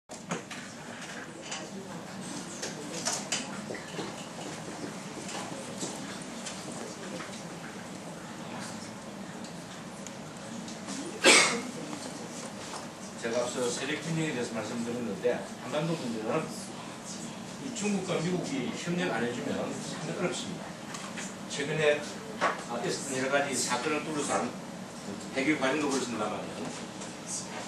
제가 앞서 세력균형에 대해서 말씀드렸는데 한반도 문제는 이 중국과 미국이 협력 안 해주면 상당히 어렵습니다. 최근에 있었던 여러 가지 사건을 둘러싼 해결 과정도 그렇습니다만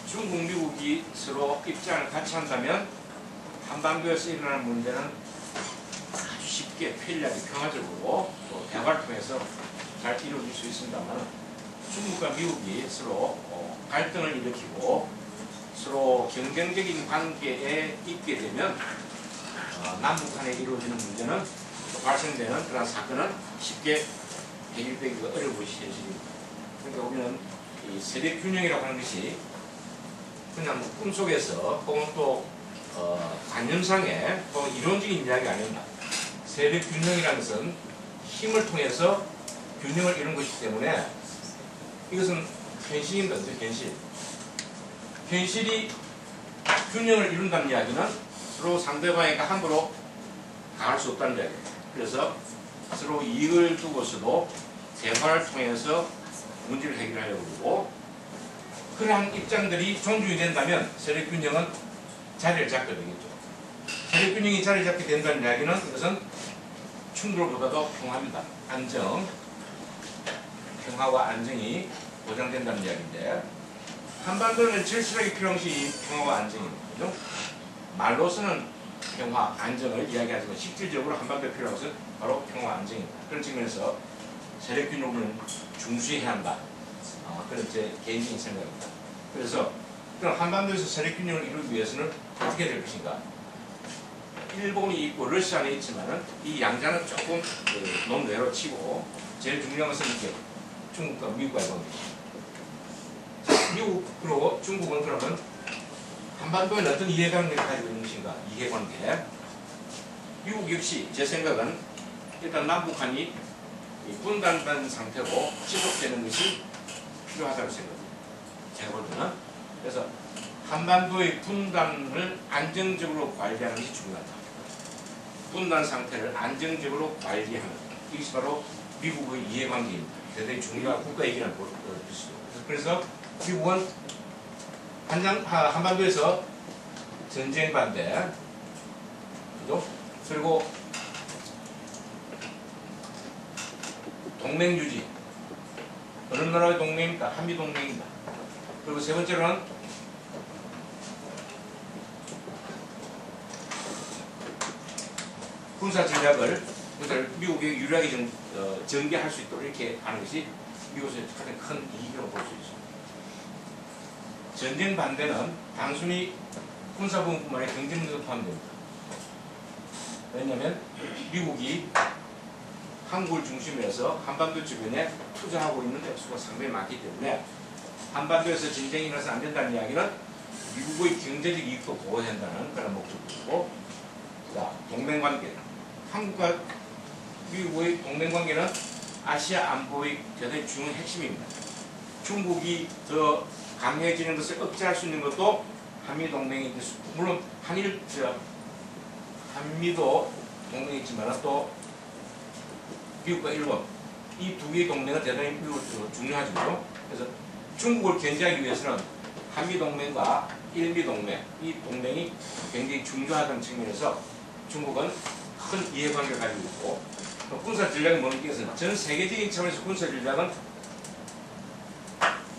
중국, 미국이 서로 입장을 같이 한다면 한반도에서 일어나는 문제는 아주 쉽게 편리하게 평화적으로 또 대화를 통해서 잘 이루어질 수 있습니다만 중국과 미국이 서로 갈등을 일으키고 서로 경쟁적인 관계에 있게 되면 남북한에 이루어지는 문제는 또 발생되는 그런 사건은 쉽게 해결되기가 어려운 것이 현실입니다. 그러니까 우리는 이 세력균형이라고 하는 것이 그냥 꿈속에서 혹은 또 관념상의 혹은 이론적인 이야기가 아닙니다. 세력균형이라는 것은 힘을 통해서 균형을 이룬 것이기 때문에 이것은 현실입니다. 현실. 현실이 균형을 이룬다는 이야기는 서로 상대방에게 함부로 강할 수 없다는 이야기예요. 그래서 서로 이익을 두고서도 대화를 통해서 문제를 해결하려고 하고 그러한 입장들이 존중이 된다면 세력균형은 자리를 잡게 되겠죠. 세력균형이 자리를 잡게 된다는 이야기는 이것은 충돌보다도 평화입니다. 평화와 안정이 보장된다는 이야기인데 한반도는 절실하게 필요한 것이 평화와 안정입니다. 그죠? 말로서는 평화, 안정을 이야기하지만 실질적으로 한반도에 필요한 것은 바로 평화, 안정입니다. 그런 측면에서 세력균형을 중시해야 한다. 그런 제 개인적인 생각입니다. 그래서 그럼 한반도에서 세력균형을 이루기 위해서는 어떻게 될 것인가? 일본이 있고 러시아는 있지만은 이 양자는 조금 논외로 치고 제일 중요한 것은 이게 중국과 미국과의 관계입니다. 미국으로 중국은 그러면 한반도에는 어떤 이해관계를 가지고 있는 것인가? 이해관계. 미국 역시 제 생각은 일단 남북한이 분단된 상태로 지속되는 것이 필요하다고 생각합니다. 제가 볼 때는. 그래서 한반도의 분단을 안정적으로 관리하는 것이 중요하다. 분단 상태를 안정적으로 관리하는 이것이 바로 미국의 이해관계입니다. 대단히 중요한 국가 얘기를 볼 수 있습니다. 그래서 미국은 한반도에서 전쟁 반대, 그죠? 그리고 동맹 유지. 어느 나라의 동맹입니까? 한미 동맹입니다. 그리고 세 번째로는 군사 전략을 미국에 유리하게 전개할 수 있도록 이렇게 하는 것이 미국에서 가장 큰 이익이라고 볼 수 있습니다. 전쟁 반대는 단순히 군사 부분뿐만 아니라 경제 문제도 포함됩니다. 왜냐하면 미국이 한국을 중심으로 해서 한반도 주변에 투자하고 있는 액수가 상당히 많기 때문에 한반도에서 전쟁이 일어나서 안 된다는 이야기는 미국의 경제적 이익도 보호해야 한다는 그런 목적이고, 자, 동맹관계. 한국과 미국의 동맹관계는 아시아 안보의 대단히 중요한 핵심입니다. 중국이 더 강해지는 것을 억제할 수 있는 것도 한미동맹이 있을 수 있고, 물론 한미도 동맹이 있지만 또 미국과 일본 이 두 개의 동맹은 대단히 미국으로 중요하죠. 그래서 중국을 견제하기 위해서는 한미동맹과 일미동맹 이 동맹이 굉장히 중요하다는 측면에서 중국은 큰 이해관계를 가지고 있고, 군사 전략이 뭐는 것은 전 세계적인 차원에서 군사 전략은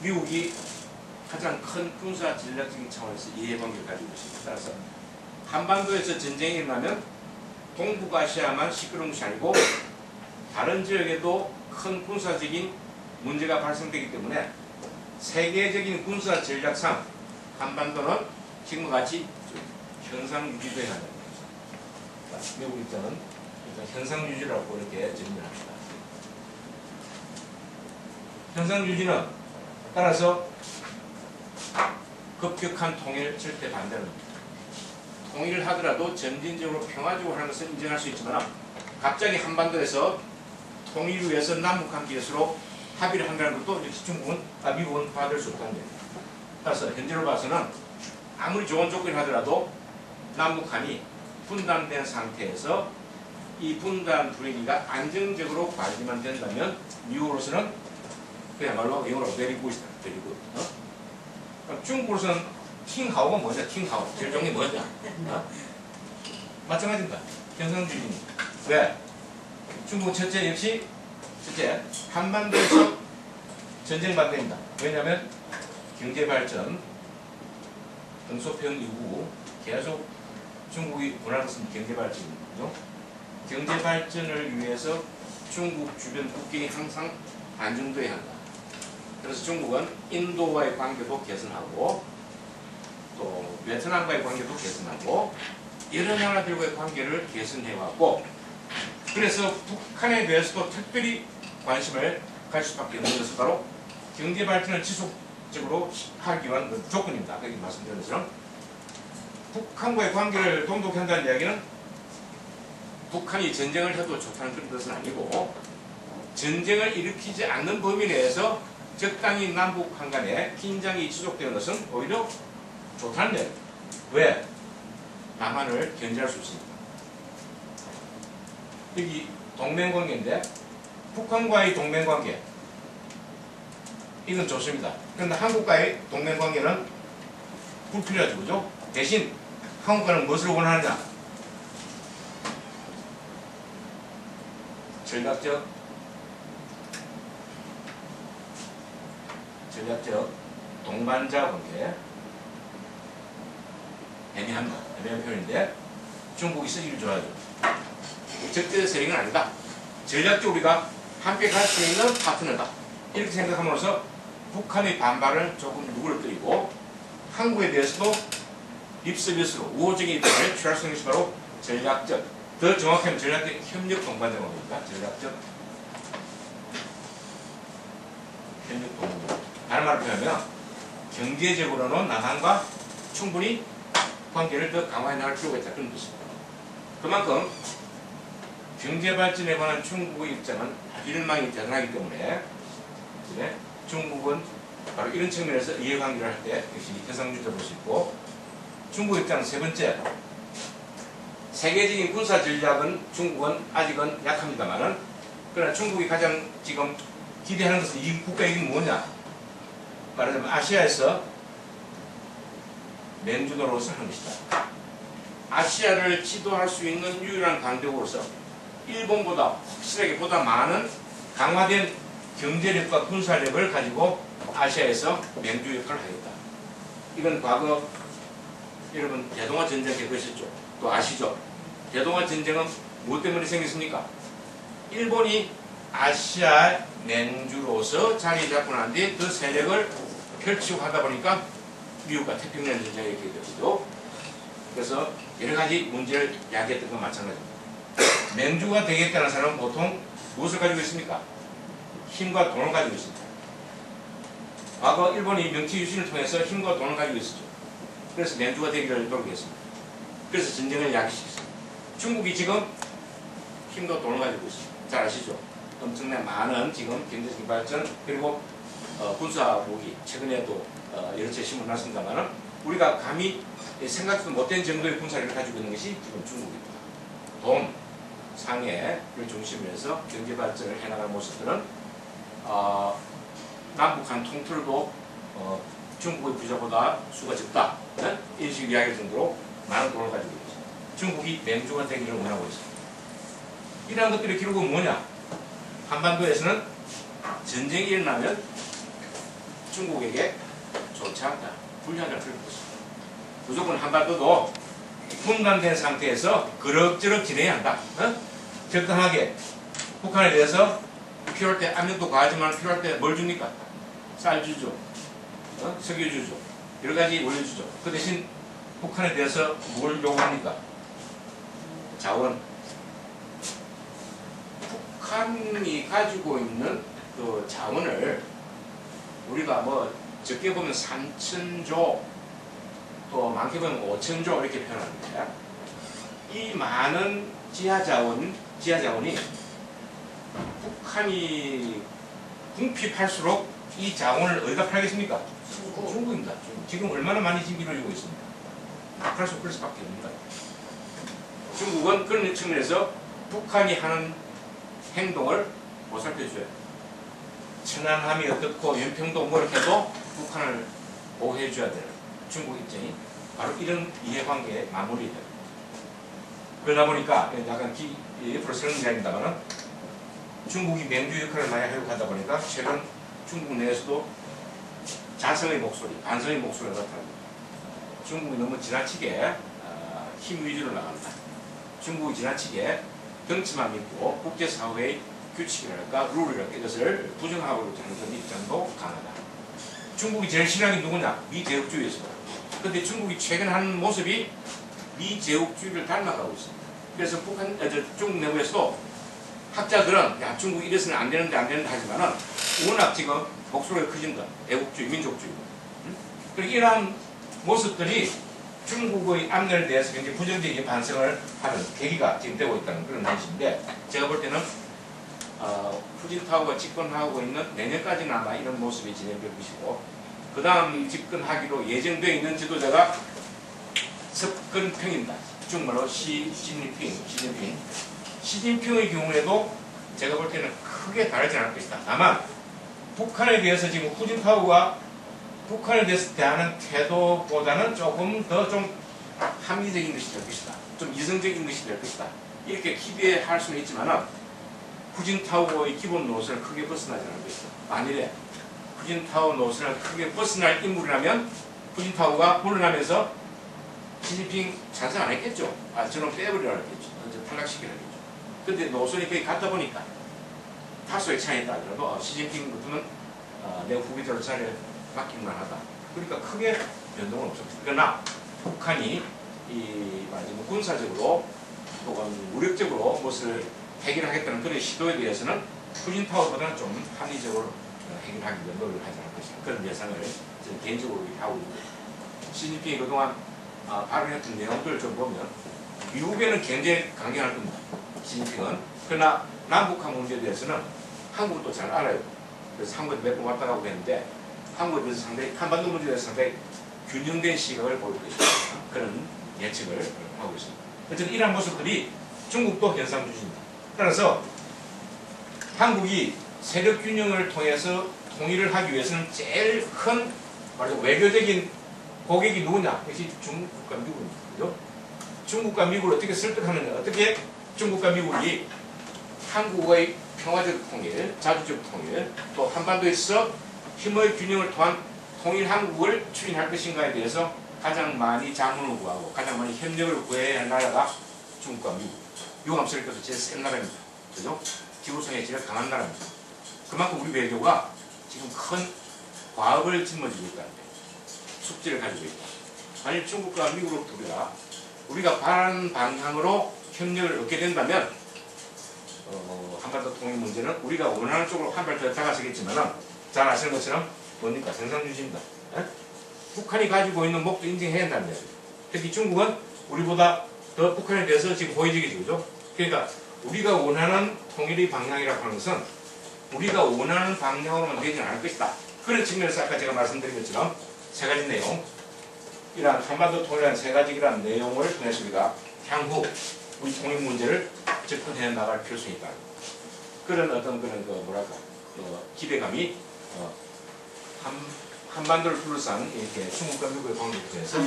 미국이 가장 큰 군사 전략적인 차원에서 이해관계를 가지고 있습니다. 따라서 한반도에서 전쟁이 일어나면 동북아시아만 시끄러운 것이 아니고 다른 지역에도 큰 군사적인 문제가 발생되기 때문에 세계적인 군사 전략상 한반도는 지금과 같이 현상 유지돼야 한다는 거죠. 미국 입장은 일단 현상 유지라고 이렇게 정리합니다. 현상 유지는 따라서 급격한 통일 절대 반대는 겁니다. 통일을 하더라도 점진적으로 평화적으로 하는 것은 인정할 수 있지만 갑자기 한반도에서 통일을 위해서 남북한 기회로 합의를 한다는 것도 미국은 받을 수 없다는 겁니다. 따라서 현재로 봐서는 아무리 좋은 조건이 하더라도 남북한이 분단된 상태에서 이 분단 분위기가 안정적으로 관리만 된다면 미국으로서는 그야말로 영어로 very good이다. very good. 그럼 중국으로서는 팅하오가 뭐냐? 팅하오. 제일 좋은 게 뭐냐? 마찬가지입니다. 경상주의니. 왜? 중국 첫째 역시 첫째 한반도에서 전쟁 반대입니다. 왜냐하면 경제발전 등소평 이후 계속 중국이 원하는 것은 경제발전이거든요. 경제발전을 위해서 중국 주변 국경이 항상 안정돼야 한다. 그래서 중국은 인도와의 관계도 개선하고 또 베트남과의 관계도 개선하고 여러 나라들과의 관계를 개선해왔고 그래서 북한에 대해서도 특별히 관심을 가질 수밖에 없는 것은 바로 경제발전을 지속적으로 하기 위한 조건입니다. 아까 말씀드린 것처럼 북한과의 관계를 돈독히 한다는 이야기는 북한이 전쟁을 해도 좋다는 그런 뜻은 아니고 전쟁을 일으키지 않는 범위 내에서 적당히 남북한 간에 긴장이 지속되는 것은 오히려 좋다는 이야기. 왜? 남한을 견제할 수 있으니까. 여기 동맹관계인데 북한과의 동맹관계 이건 좋습니다. 그런데 한국과의 동맹관계는 불필요하죠. 그죠? 대신 한국과는 무엇을 원하느냐? 전략적 동반자 관계 애매한 표현인데 중국이 쓰기를 좋아하죠. 적대 세력은 아니다. 전략적으로 우리가 함께 갈 수 있는 파트너다. 이렇게 생각함으로써 북한의 반발을 조금 누그러뜨리고 한국에 대해서도 립서비스로 우호적인 입장을 취할 수 있는 것이 바로 전략적, 더 정확하면 전략적 협력 동반자 관계입니다. 전략적 협력 동반자. 다른 말로 표현하면 경제적으로는 남한과 충분히 관계를 더 강화해 나갈 필요가 있다. 그런 뜻입니다. 그만큼 경제발전에 관한 중국의 입장은 비전망이 대단하기 때문에 중국은 바로 이런 측면에서 이해관계를 할 때 역시 개성주의자 볼 수 있고 중국 입장 세 번째 세계적인 군사 전략은 중국은 아직은 약합니다만은 그러나 중국이 가장 지금 기대하는 것은 이 국가의 이익이 뭐냐 말하자면 아시아에서 맨주도로서 하는 것이다. 아시아를 지도할 수 있는 유일한 강대국으로서 일본보다 확실하게 보다 많은 강화된 경제력과 군사력을 가지고 아시아에서 맹주 역할을 하겠다. 이건 과거 여러분 대동아 전쟁 겪으셨죠? 또 아시죠? 대동아 전쟁은 무엇 때문에 생겼습니까? 일본이 아시아 맹주로서 자리 잡고 난 뒤에 그 세력을 펼치고 하다 보니까 미국과 태평양 전쟁이 있게 되었죠. 그래서 여러 가지 문제를 야기했던 건 마찬가지입니다. 맹주가 되겠다는 사람은 보통 무엇을 가지고 있습니까? 힘과 돈을 가지고 있습니다. 과거 일본이 명치 유신을 통해서 힘과 돈을 가지고 있었죠. 그래서 맹주가 되기를 노력했습니다. 그래서 전쟁을 야기시켰습니다. 중국이 지금 힘과 돈을 가지고 있습니다. 잘 아시죠? 엄청난 많은 지금 경제적인 발전 그리고 군사 무기 최근에도 여러 채 신문났습니다만 우리가 감히 생각도 못된 정도의 군사력을 가지고 있는 것이 지금 중국입니다. 돈, 상해를 중심으로 해서 경제 발전을 해나갈 모습들은 남북한 통틀도 중국의 부자보다 수가 적다. 네? 이런 식으로 이야기할 정도로 많은 돈을 가지고 있습니다. 중국이 맹주가 되기를 원하고 있습니다. 이러한 것들의 기록은 뭐냐? 한반도에서는 전쟁이 일어나면 중국에게 좋지 않다. 불리하다는 그런 것입니다. 무조건 한반도도 분단된 상태에서 그럭저럭 지내야 한다. 적당하게 북한에 대해서 필요할 때 압력도 가하지만 필요할 때 뭘 줍니까? 쌀 주죠. 석유 주죠. 여러 가지 올려주죠. 그 대신 북한에 대해서 뭘 요구합니까? 자원. 북한이 가지고 있는 그 자원을 우리가 뭐 적게 보면 3,000조 또 많게 보면 5,000조 이렇게 표현하는데 이 많은 지하자원이 북한이 궁핍할수록 이 자원을 어디다 팔겠습니까? 중국입니다. 지금 얼마나 많이 지금 이루어지고 있습니다. 그럴 수밖에 없습니다. 중국은 그런 측면에서 북한이 하는 행동을 보살펴줘야 돼요. 천안함이 어떻고 연평도 뭐 이렇게 해도 북한을 보호해줘야 되는 중국 입장이 바로 이런 이해관계에 마무리돼요. 그러다 보니까 약간 옆으로 설명드립니다만 중국이 맹주 역할을 많이 하려고 하다 보니까 최근 중국 내에서도 자성의 목소리, 반성의 목소리가 나타납니다. 중국이 너무 지나치게 힘 위주로 나간다. 중국이 지나치게 덩치만 믿고 국제사회의 규칙이랄까 룰이랄까 이것을 부정하고 하는 그런 입장도 강하다. 중국이 제일 신앙이 누구냐? 미제국주의였습니다. 그런데 중국이 최근 하는 모습이 미제국주의를 닮아가고 있습니다. 그래서 중국 내부에서도 학자들은 야 중국이 이래서는 안 되는데 하지만은 워낙 지금 목소리가 커진다. 애국주의, 민족주의. 그리고 이러한 모습들이 중국의 앞날에 대해서 굉장히 부정적인 반성을 하는 계기가 지금 되고 있다는 그런 것인데 제가 볼 때는 후진타오가 집권하고 있는 내년까지는 아마 이런 모습이 진행될 것이고 그 다음 집권하기로 예정되어 있는 지도자가 석근평입니다. 중국말로 시진핑의 경우에도 제가 볼 때는 크게 다르지 않을 것이다. 다만 북한에 대해서 지금 후진타오가 북한에 대해서 대하는 태도보다는 조금 더 좀 합리적인 것이 될 것이다. 좀 이성적인 것이 될 것이다. 이렇게 기대할 수는 있지만 후진타오의 기본 노선을 크게 벗어나지 않을 것이다. 만일에 후진타오 노선을 크게 벗어날 인물이라면 후진타오가 물러나면서 시진핑 찬성 안 했겠죠. 저는 빼버리라 했겠죠. 탈락시키라 했겠죠. 근데 노선이 거의 같다 보니까 다소의 차이다 하더라도 시진핑부터는 내 후계자로 자리를 맡길만 하다. 그러니까 크게 변동은 없었습니다. 그러나 북한이 군사적으로 또는 무력적으로 무엇을 해결하겠다는 그런 시도에 대해서는 후진타오보다는 좀 합리적으로 해결하기 위해 노력을 하지 않을 것이다. 그런 예상을 저는 개인적으로 하고 있습니다. 시진핑이 그동안 발언했던 내용들을 좀 보면 미국에는 굉장히 강경할 겁니다. 시진핑은. 그러나 남북한 문제에 대해서는 한국도 잘 알아요. 그래서 한국에 몇 번 왔다 가고 했는데 한국에 대해서 상당히 한반도 문제에 대해서 상당히 균형된 시각을 보일 것이다. 그런 예측을 하고 있습니다. 어쨌든 이러한 모습들이 중국도 현상주의입니다. 따라서 한국이 세력 균형을 통해서 통일을 하기 위해서는 제일 큰 외교적인 고객이 누구냐? 역시 중국과 미국입니다. 그죠? 중국과 미국을 어떻게 설득하느냐? 어떻게 중국과 미국이 한국의 평화적 통일, 자주적 통일, 또 한반도에서 힘의 균형을 통한 통일 한국을 추진할 것인가에 대해서 가장 많이 자문을 구하고 가장 많이 협력을 구해야 할 나라가 중국과 미국. 유감스럽게도 제일 센 나라입니다. 그죠? 기후성에 제일 강한 나라입니다. 그만큼 우리 외교가 지금 큰 과업을 짊어지고 있다는 데 숙제를 가지고 있다. 만일 중국과 미국으로부터 우리가 바라는 방향으로 협력을 얻게 된다면 한반도 통일 문제는 우리가 원하는 쪽으로 한 발 더 다가서겠지만 잘 아시는 것처럼 뭡니까? 생산주의입니다. 북한이 가지고 있는 목도 인정해야 한다는 거예요. 특히 중국은 우리보다 더 북한에 대해서 지금 호의적이죠. 그죠? 그러니까 우리가 원하는 통일의 방향이라고 하는 것은 우리가 원하는 방향으로만 되지는 않을 것이다. 그런 측면에서 아까 제가 말씀드린 것처럼 세 가지 내용, 이러한 한반도 통일이라는 세 가지라는 내용을 통해서 우리가 향후 우리 통일 문제를 접근해 나갈 필요성이 있다. 그런 어떤 기대감이 한반도를 둘러싼 이렇게 중국과 미국의 관계에 대해서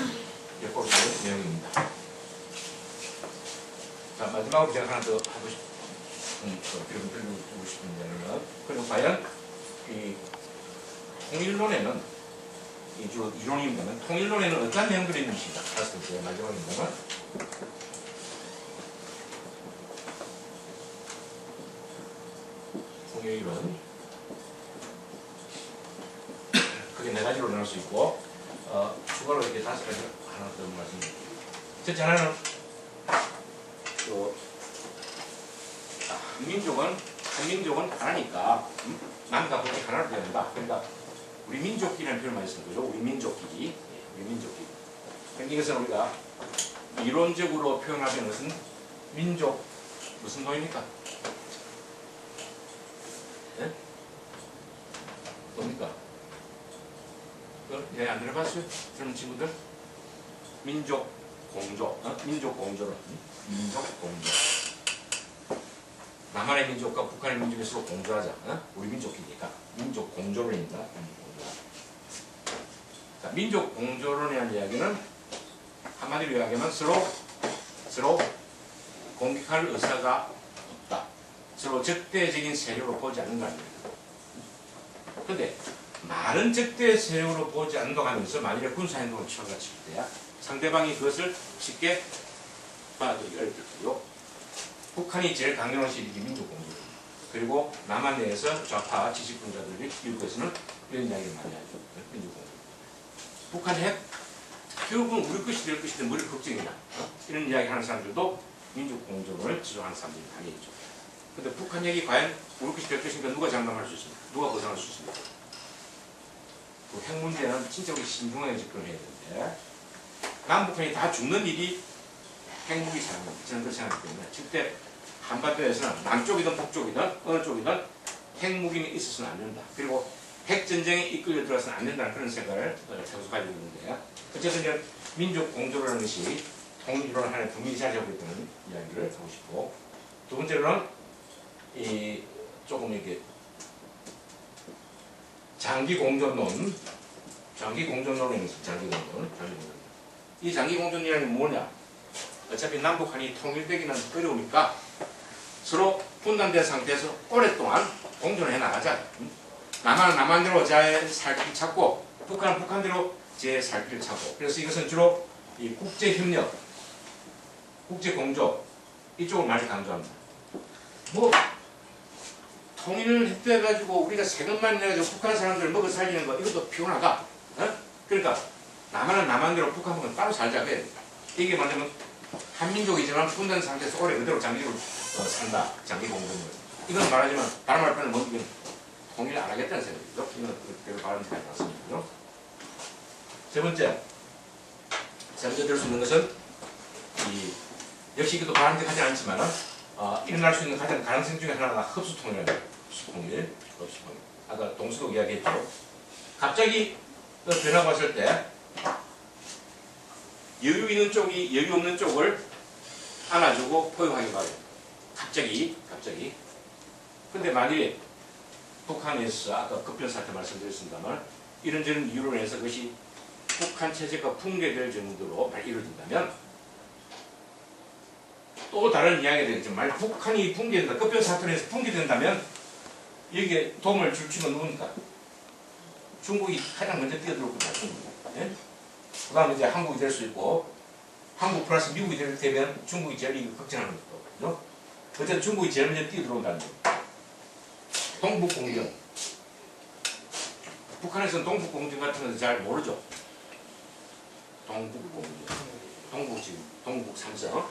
엿보는 내용입니다. 자, 마지막으로 제가 하나 더 하고 싶은 데는 그럼 과연 이 통일론에는 이론입니다만 통일론에는 어떤 내용들이 있는지 다섯 번째 마지막입니다만 통일론 크게 네 가지로 나눌 수 있고 추가로 이렇게 다섯 가지 하나 더 말씀드릴게요. 첫째 하나는 한민족은 하나니까 남과 북이 하나로 되어야 된다. 그러니까 우리 민족끼리라는 표현을 많이 쓰는 거죠. 우리 민족끼리. 그러니까 이것은 우리가 이론적으로 표현하는 것은 민족 무슨 노입니까? 네? 뭡니까? 안 들어봤어요? 젊은 친구들? 민족 공조, 민족 공조로, 민족 공조. 남한의 민족과 북한의 민족이 서로 공조하자. 우리 민족이니까 민족 공조론입니다. 민족 공조론에 대한 이야기는 한마디로 이야기하면 서로 공격할 의사가 없다. 서로 적대적인 세력으로 보지 않는 거 아닙니까? 근데 말은 적대 세력으로 보지 않는다고 하면서 만일에 군사행동을 취하겠을 때야 상대방이 그것을 쉽게 받아들이기 어렵을 거요. 북한이 제일 강경한 세력이 민족공조입니다. 그리고 남한 내에서 좌파 지식분자들이 미국에서는 이런 이야기를 많이 하죠. 민족공조. 북한 핵 결국은 우리 것이 될 것인데 뭘 걱정이냐. 이런 이야기 하는 사람들도 민족공조론을 지도하는 사람들이 많이 있죠. 근데 북한 핵이 과연 우리 것이 될 것인가 누가 장담할 수 있습니까? 누가 보장할 수 있습니까? 그 핵 문제는 진짜 우리 신중하게 접근해야 되는데 남북한이 다 죽는 일이 핵무기 사용입니다. 저는 그렇게 생각하기 때문에 절대 한반도에서는 남쪽이든 북쪽이든 어느 쪽이든 핵무기는 있어서는 안 된다. 그리고 핵전쟁에 이끌려 들어서는 안 된다는 그런 생각을 계속 가지고 있는데 어쨌든 이제 민족 공조라는 것이 통일론 하나의 분명히 자리하고 있다는 이야기를 하고 싶고 두 번째로는 이 조금 이렇게 장기 공존론이 이 장기 공존이라는 게 뭐냐? 어차피 남북한이 통일되기는 어려우니까 서로 분단된 상태에서 오랫동안 공존을 해나가자. 남한은 남한대로 제 살 길을 찾고 북한은 북한대로 제 살 길을 찾고 그래서 이것은 주로 이 국제협력, 국제공조 이쪽을 많이 강조합니다. 뭐 통일을 해가지고 우리가 세금만 내가지고 북한 사람들을 먹어 살리는 거 이것도 피곤하다. 그러니까 남한은 남한대로 북한은 따로 살자. 이게 뭐냐면 한민족이지만 분단 상태에서 오래 그대로 장기적으로 산다. 장기 공동을. 이건 말하지만 다른 말로는 뭔지 통일 안 하겠다는 생각이죠. 이건 그렇게 발언이 많이 나왔습니다. 세 번째 될 수 있는 것은 역시 이것도 바람직하지 않지만 일어날 수 있는 가장 가능성 중에 하나가 흡수통일입니다. 흡수통일. 아까 동수도 이야기했죠. 갑자기 변화가 왔을 때 여유 있는 쪽이 여유 없는 쪽을 안아주고 포용하기 바랍니다. 갑자기. 근데 만일에 북한에서 아까 급변사태 말씀드렸습니다만 이런저런 이유로 인해서 그것이 북한 체제가 붕괴될 정도로 이루어진다면 또 다른 이야기가 되겠죠. 만약 북한이 붕괴된다, 급변사태로 해서 붕괴된다면 여기에 도움을 줄 친구는 누굽니까? 중국이 가장 먼저 뛰어들어올 겁니다. 예? 그 다음에 이제 한국이 될 수 있고 한국 플러스 미국이 되면 중국이 제일 이거 걱정하는 것도 그죠? 어쨌든 중국이 제일 먼저 뛰어들어온다는 거예요. 동북공정. 북한에서는 동북공정 같은 건 잘 모르죠. 동북공정. 동북 삼성.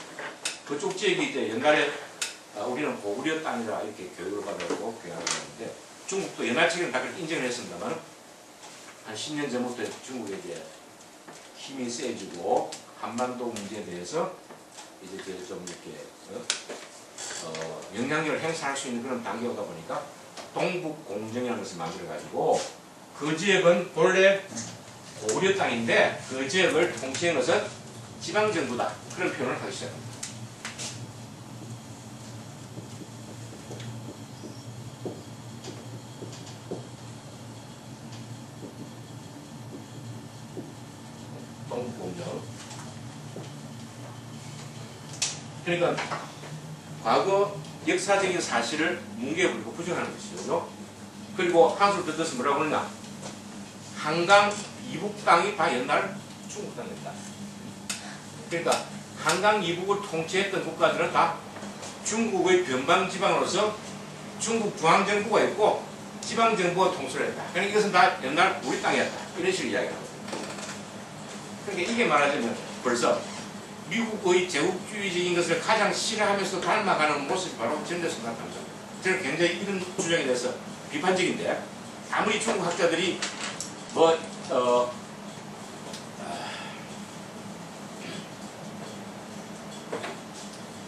그쪽 지역이 이제 옛날에 우리는 고구려 땅이라 이렇게 교육을 받아고 교육을 했는데 중국도 옛날 책에는 다 그렇게 인정을 했습니다만 한 10년 전부터 중국에 이제 힘이 세지고 한반도 문제에 대해서 이제 좀 이렇게 영향력을 행사할 수 있는 그런 단계가 오다 보니까 동북공정이라는 것을 만들어가지고 그 지역은 본래 고구려 땅인데 그 지역을 통치한 것은 지방정부다. 그런 표현을 하기 시작합니다. 동북공정. 그러니까 과거 역사적인 사실을 뭉개버리고 부정하는 것이죠. 그리고 한술 더 떠서 뭐라고 그러냐. 한강 이북 땅이 다 옛날 중국 땅이었다. 그러니까 한강 이북을 통치했던 국가들은 다 중국의 변방지방으로서 중국 중앙정부가 있고 지방정부가 통솔을 했다. 그러니까 이것은 다 옛날 우리 땅이었다. 이런 식으로 이야기합니다. 그러니까 이게 말하자면 벌써 미국의 제국주의적인 것을 가장 싫어하면서 닮아가는 모습이 바로 전대선 나타납니다. 저는 굉장히 이런 주장에 대해서 비판적인데 아무리 중국 학자들이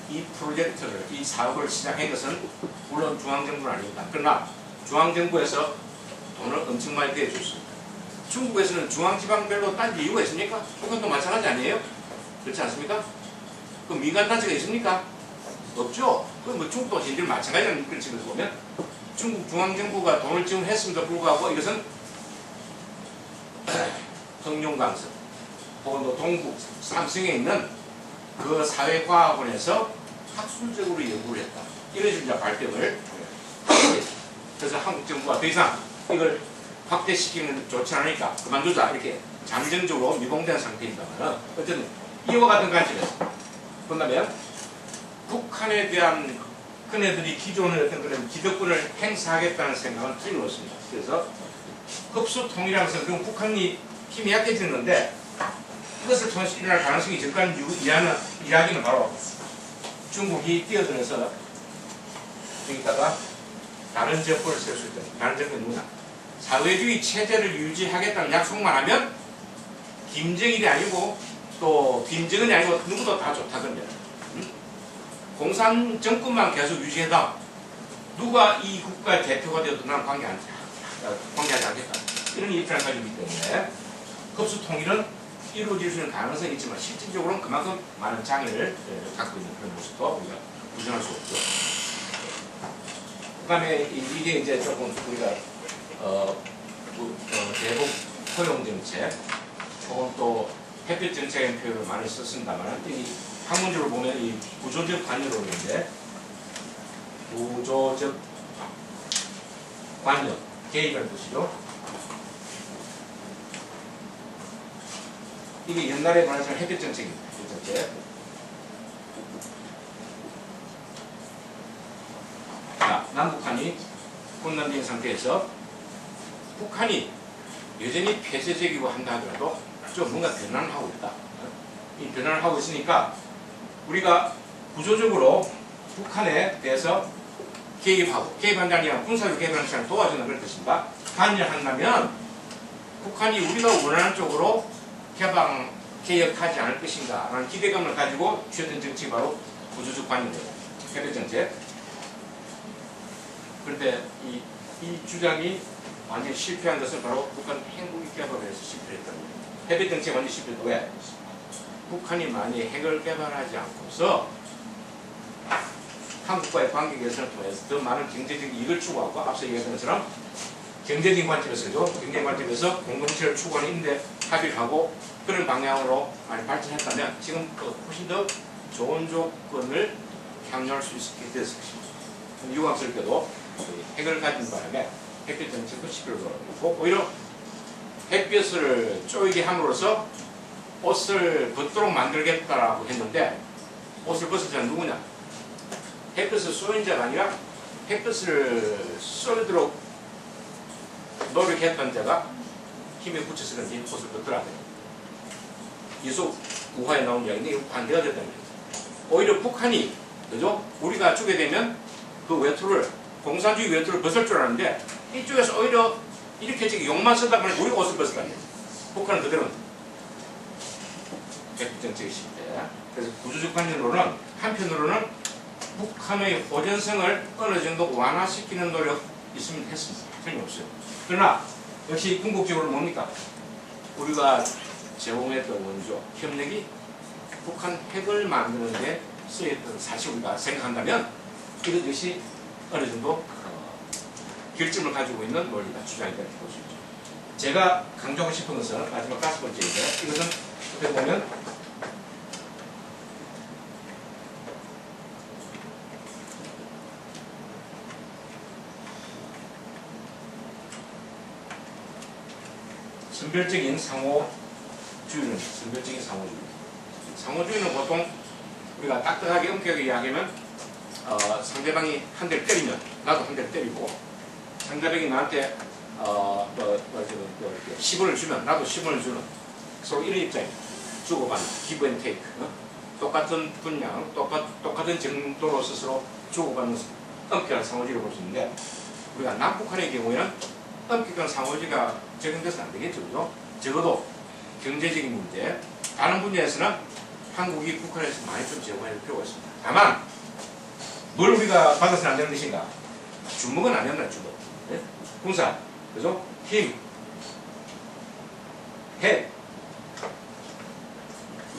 이 프로젝트를, 이 사업을 시작한 것은 물론 중앙정부는 아닙니다. 그러나 중앙정부에서 돈을 엄청 많이 대줬습니다. 중국에서는 중앙지방별로 따질 이유가 있습니까? 북한도 마찬가지 아니에요? 그렇지 않습니까? 그 민간단체가 있습니까? 없죠. 그 뭐 중국도 진들 마찬가지라는 그런 측에서 보면 중국 중앙정부가 돈을 지원했음에도 불구하고 이것은 흑룡강성 혹은 또 동북 삼성에 있는 그 사회과학원에서 학술적으로 연구를 했다. 이런 식으로 발표를 그래서 한국 정부가 더 이상 이걸 확대시키는 좋지 않으니까 그만두자 이렇게 잠정적으로 미봉된 상태입니다만 어쨌든 이와 같은 관점에서 본다면 북한에 대한 그네들이 기존의 어떤 그런 기득권을 행사하겠다는 생각은 틀림없습니다. 그래서 흡수통일하면서 그럼 북한이 힘이 약해지는데 이것을 통해서 일어날 가능성이 적다는 이야기는 바로 중국이 뛰어들어서 여기다가 다른 정권을 세울 수 있다. 다른 정권이 누구나 사회주의 체제를 유지하겠다는 약속만 하면 김정일이 아니고 또 김정은이 아니고 누구도 다 좋다던데 공산 정권만 계속 유지해다 누가 이 국가의 대표가 되어도 나는 관계하지 않겠다 이런 입장을 가지고 있기 때문에 흡수 통일은 이루어질 수 있는 가능성이 있지만 실질적으로는 그만큼 많은 장애를 갖고 있는 그런 모습도 우리가 부정할 수 없죠. 그 다음에 이게 이제 조금 우리가 대북 포용 정책 혹은 또 햇빛 정책의 표현을 많이 썼습니다만 이 학문적으로 보면 이 구조적 관여론인데 구조적 관여 개입을 뜻이죠. 이게 옛날에 말하자면 햇빛 정책입니다. 햇빛 정책. 자, 남북한이 혼란된 상태에서 북한이 여전히 폐쇄적이고 한다 하더라도 좀 뭔가 변화를 하고 있다. 이 변화를 하고 있으니까 우리가 구조적으로 북한에 대해서 개입한다는 게 아니라 군사적 개입하는 시간을 도와주는 그런 뜻입니다. 관여한다면 북한이 우리가 원하는 쪽으로 개혁하지 않을 것인가 라는 기대감을 가지고 취했던 정책이 바로 구조적 관여입니다. 햇빛 정책. 그런데 이 주장이 완전히 실패한 것은 바로 북한 핵무기 개발을 해서 실패했다는 거예요. 햇빛 정책이 완전히 실패했다. 왜? 북한이 만약에 핵을 개발하지 않고서 한국과의 관계 개선을 통해서 더 많은 경제적 이익을 추구하고 앞서 얘기했던 것처럼 경제적인 관점에서죠. 경제적인 관점에서 공동체를 추구하는 인데 합의를 하고 그런 방향으로 많이 발전했다면 지금 훨씬 더 좋은 조건을 향유할 수 있게 됐을 것입니다. 유감스럽게도 핵을 가진 바람에 햇빛 정책도 시비를 걸어놓고 오히려 햇빛을 쪼이게 함으로써 옷을 벗도록 만들겠다라고 했는데 옷을 벗은 자는 누구냐? 햇빛을 쏘인 자가 아니라 햇빛을 쏘도록 노력했던 자가 힘에 붙여서 그런지 옷을 벗더라. 이속 우화에 나온 이야기인데 이거 반대가 됐다는 거죠. 오히려 북한이 그죠? 우리가 주게 되면 그 외투를 공산주의 외투를 벗을 줄 알았는데 이쪽에서 오히려 이렇게 지금 욕만 쓰다 보니 우리 옷을 벗었다는 거죠. 북한은 그대로는 햇빛 정책이 실패. 그래서 구조적 관념으로는 한편으로는 북한의 호전성을 어느 정도 완화시키는 노력 있으면 했습니다. 틀림없어요. 그러나 역시 궁극적으로 뭡니까? 우리가 제공했던 원조, 협력이 북한 핵을 만드는 데 쓰였던 사실 우리가 생각한다면 이것 역시 어느 정도 결점을 가지고 있는 논리가 주장이 된다고 볼 수 있죠. 제가 강조하고 싶은 것은 마지막 5번째인데 이것은 어떻게 보면 선별적인 상호주의는 상호주의는 보통 우리가 딱딱하게 엄격하게 이야기하면 상대방이 한 대를 때리면 나도 한 대를 때리고 상대방이 나한테 10원을 주면 나도 10원을 주는 서로 이런 입장입니다. 주고받는 give and take 똑같은 분량 똑같은 정도로 스스로 주고받는 엄격한 상호주의를 볼 수 있는데 우리가 남북한의 경우에는 엄격한 상호주의가 적용돼서는 안 되겠죠. 그죠? 적어도 경제적인 문제 다른 분야에서는 한국이 북한에서 많이 좀 제공할 필요가 있습니다. 다만 뭘 우리가 받아서는 안 되는 것인가? 주먹은 안 된다. 주먹. 네? 군사, 그죠? 힘, 해.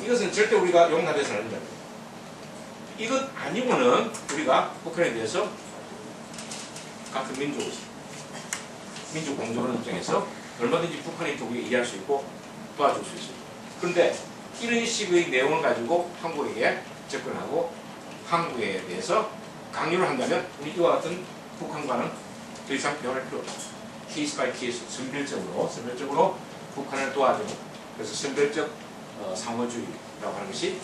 이것은 절대 우리가 용납해서는 안 된다. 이것 아니고는 우리가 북한에 대해서 같은 민족 공존하는 입장에서 얼마든지 북한의 쪽에 이해할 수 있고 도와줄 수 있어요. 그런데 이런 식의 내용을 가지고 한국에게 접근하고 한국에 대해서 강요를 한다면 우리 이와 같은 북한과는 더 이상 대화할 필요 없다. 케이스 바이 케이스 선별적으로 북한을 도와주는, 그래서 선별적 상호주의라고 하는 것이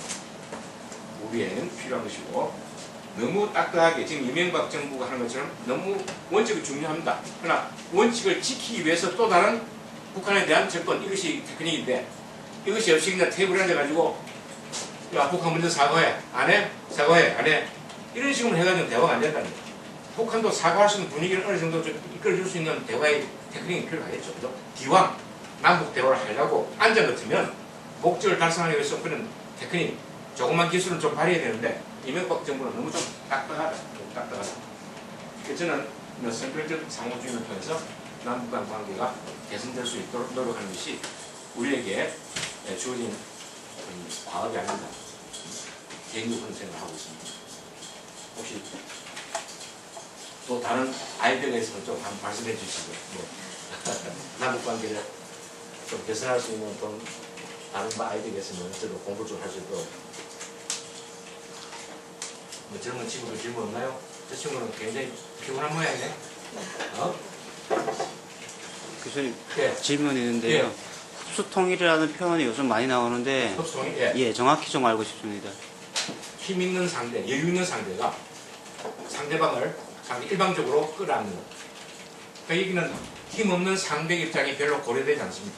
우리에는 필요한 것이고, 너무 딱딱하게 지금 이명박 정부가 하는 것처럼 너무 원칙이 중요합니다. 그러나 원칙을 지키기 위해서 또 다른 북한에 대한 접근, 이것이 테크닉인데, 이것이 없이 그냥 테이블에 앉아가지고 야 북한 먼저 사과해 안 해? 사과해 안 해? 이런 식으로 해가지고 대화가 안 된다는 거예요. 북한도 사과할 수 있는 분위기를 어느 정도 좀 이끌어줄 수 있는 대화의 테크닉이 필요하겠죠. 그죠? 기왕 남북 대화를 하려고 앉아 같으면 목적을 달성하기 위해서 그런 테크닉, 조그만 기술은 좀 발휘해야 되는데 이명박 정부는 너무 좀 딱딱하다. 그래서 저는 선별적 상호주의를 통해서 남북 간 관계가 개선될 수 있도록 노력하는 것이 우리에게 주어진 과업이 아닌가, 개인적으로 그런 생각을 하고 있습니다. 혹시 또 다른 아이디어가 있으면 좀 한번 말씀해 주시고, 남북 관계를 좀 개선할 수 있는 또 다른 아이디어가 있으면 저도 공부 좀 할 수 있도록. 젊은 친구들 질문 없나요? 저 친구는 굉장히 피곤한 모양이네. 교수님, 예. 질문이 있는데요. 예. 흡수통일이라는 표현이 요즘 많이 나오는데, 흡수통일? 예, 정확히 좀 알고 싶습니다. 힘 있는 상대, 여유 있는 상대가 상대방을 일방적으로 끌어안는 것. 그 얘기는 힘 없는 상대 입장이 별로 고려되지 않습니다.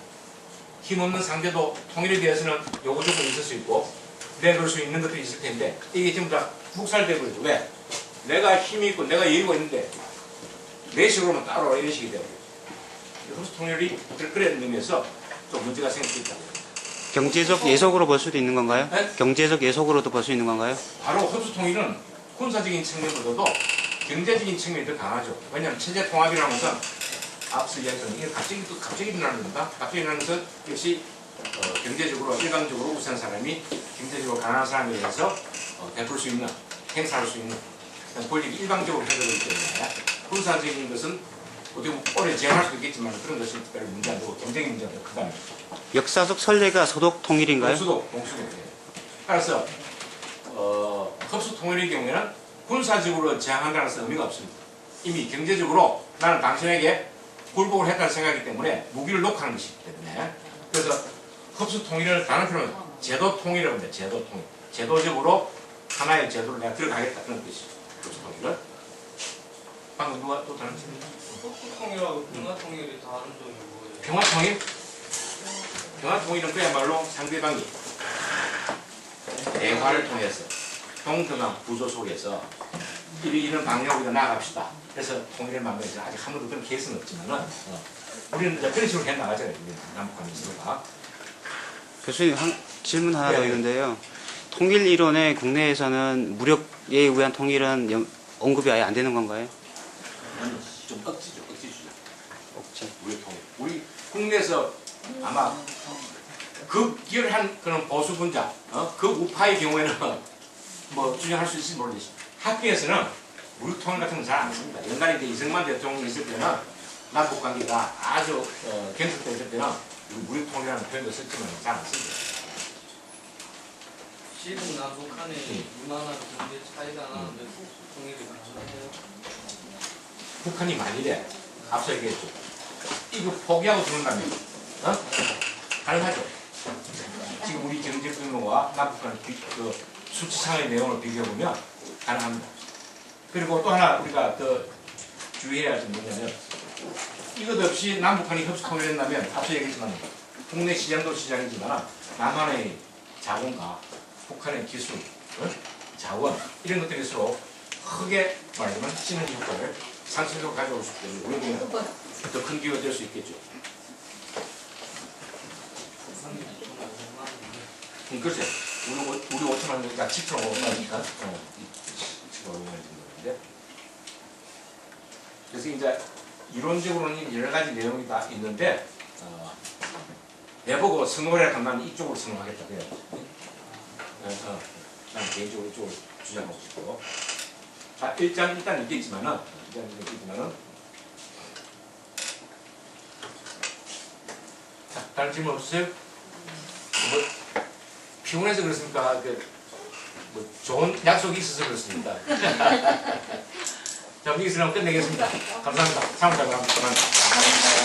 힘 없는 상대도 통일에 대해서는 요구 조건이 있을 수 있고 내놓을 수 있는 것들이 있을 텐데, 이게 전부 다 묵살되고 있죠. 왜? 내가 힘이 있고 내가 여유가 있는데 내 식으로만 따로 이런 식이 되고, 흡수 통일이 그런 의미에서 좀 문제가 생길 수 있다. 경제적 예속으로 볼 수도 있는 건가요? 네? 경제적 예속으로도 볼 수 있는 건가요? 바로 흡수 통일은 군사적인 측면보다도 경제적인 측면이 더 강하죠. 왜냐하면 체제 통합이라는 것은 앞서 이야기했던 이게 갑자기 일어나는 겁니다. 갑자기 일어나는 것은 역시 경제적으로 일방적으로 우선 사람이 경제적으로 가난한 사람에 대해서 베풀 수 있는, 행사할 수 있는 권력이 일방적으로 해결되기 때문에, 군사적인 것은 어떻게 보면 오래 제한할 수도 있겠지만 그런 것은 특별히 문제 안 되고 경쟁의 문제가 더 크다는 거죠. 역사적 선례가 서독 통일인가요? 동수도. 따라서 흡수 통일의 경우에는 군사적으로 제한한다는 것은 의미가 없습니다. 이미 경제적으로 나는 당신에게 굴복을 했다는 생각이기 때문에 무기를 놓고 하는 것이기 때문에, 그래서 흡수 통일을 다른 표현은 제도 통일이라고 합니다. 제도 통일. 제도적으로 하나의 제도를 내가 들어가겠다, 그런 뜻이죠. 흡수 통일은. 방금 누가 또 다른 질문? 흡수 통일하고 평화 통일이 다른 점이 뭐예요? 평화 통일? 평화 통일은 그야말로 상대방이 대화를 통해서 동등한 구조 속에서 이런 방향으로 우리가 나아갑시다. 그래서 통일을 만들어서 아직 한 번도 그런 케이스는 없지만은 우리는 이제 그런 식으로 해 나가잖아요. 남북한 미스가. 교수님, 질문 하나 더 네. 있는데요. 통일 이론에 국내에서는 무력에 의한 통일은 언급이 아예 안 되는 건가요? 아니, 좀 억지주죠. 억지. 우리 통일. 우리 국내에서 아마 극렬한 그런 보수 분자, 극우파의 경우에는 뭐 주장할 수 있을지 모르겠습니다. 학교에서는 무력 통일 같은 건 잘 안 씁니다. 연간에 이제 이승만 대통령이 있을 때는 남북 관계가 아주 경색돼 있을 때는 우리 무력 통일이라는 표현도 썼지만 잘 안 씁니다. 실은 남북한의 문화나 경제 차이가 나는데 흡수 통일이 가능해요? 북한이 만일에 앞서 얘기했죠. 이거 포기하고 들어온다면 가능하죠. 지금 우리 경제 규모와 남북한 그 수치상의 내용을 비교해보면 가능합니다. 그리고 또 하나 우리가 더 주의해야 할 점은 뭐냐면, 이것 없이 남북한이 흡수 통일된다면 앞서 얘기했지만 국내 시장도 시장이지만 남한의 자본과 북한의 기술, 자원 이런 것들이 서로 크게 말하자면 시너지 효과를 상승적으로 가져올 수 있기 때문에 우리는 더 큰 기회가 될 수 있겠죠. 글쎄, 우리 5천만 원이니까 7,500만원이니까 7,500만원 정도인데, 그래서 이제 이론적으로는 여러 가지 내용이 다 있는데 내보고 선호를 한다면 이쪽으로 선호하겠다 그래요. 난 개인적으로 이쪽을 주장하고 싶고. 자, 일단 있겠지만은, 자, 다른 질문 없으세요? 뭐, 피곤해서 그렇습니까? 뭐 좋은 약속이 있어서 그렇습니까? 자, 여기서 끝내겠습니다. 감사합니다. 사무장 감사합니다.